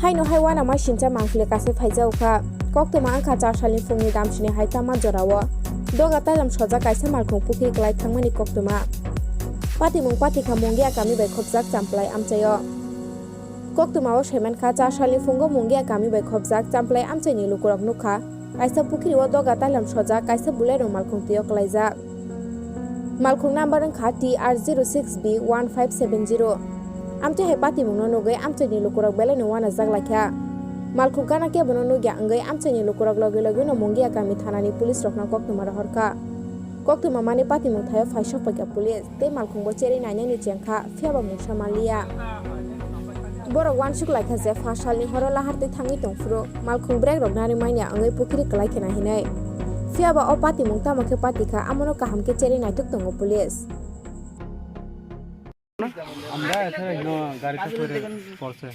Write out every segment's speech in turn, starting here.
haino haiwana ma shincha mangkle kase phaijau kha koktoma angkha 4 salni phungni damchini haitama jorawo doga tailam soja kaisa malkhung pukhi klai thangmani koktoma patimung patikha mongia kami bai khopjak champlai amchayo koktoma o semen kha 4 salni phungo mongia kami bai khopjak champlai amchaini lukurok nukha kaisa pukhi o doga tailam soja kaisa bulero malkhung tiyo klaijak malkhung number angkha TR06B1570 amche he patimung no nugai amchaini lukurok belai no wana jaglakha malkhung kana ke bono nugya angai amchaini lukurok loge loge no mongia kami thanani police rokna koktoma rahorka koktoma mani patimung thayo phaisok pakya police te malkhung bo cheri nainani chengkha pheba mungsa malia borok wansuk laikha je fasalni horo laharte thangi tongfuro malkhung brek rok nani maina angai pukhri klai khena hinai pheba o patimung tamakhe patikha amono kahamke cheri naituk tongo police আমরা এখানে গাড়িতে করে পড়ছে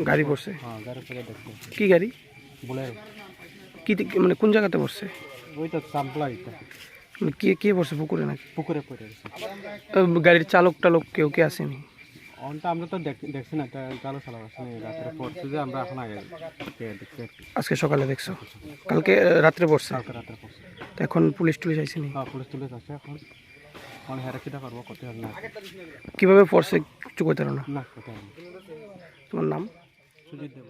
গাড়ি পড়ছে হ্যাঁ গাড়ি করে দেখতে কি গাড়ি বুলেরো কি মানে কোন জায়গাতে পড়ছে ওই তো সাম্পলাইটা মানে কে পড়ছে পুকুরে নাকি পুকুরে পড়ে গেছে গাড়ির চালক টালক কেউ কে আসেনি অনটা আমরা তো দেখছি না চালু চালা আসেনি রাত্রে পড়ছে যে আমরা এখন আগে দেখছি আজকে সকালে দেখছো কালকে রাত্রে পড়ছে কালকে রাত্রে পড়ছে তো এখন পুলিশ টুলিশ আইসেনি হ্যাঁ পুলিশ তুলে যাচ্ছে এখন অন হেরা কিটা করবো করতে হবে না কিভাবে পড়ছে কিছু কইতে পারো না না করতে হবে না তোমার নাম সুজিত দেব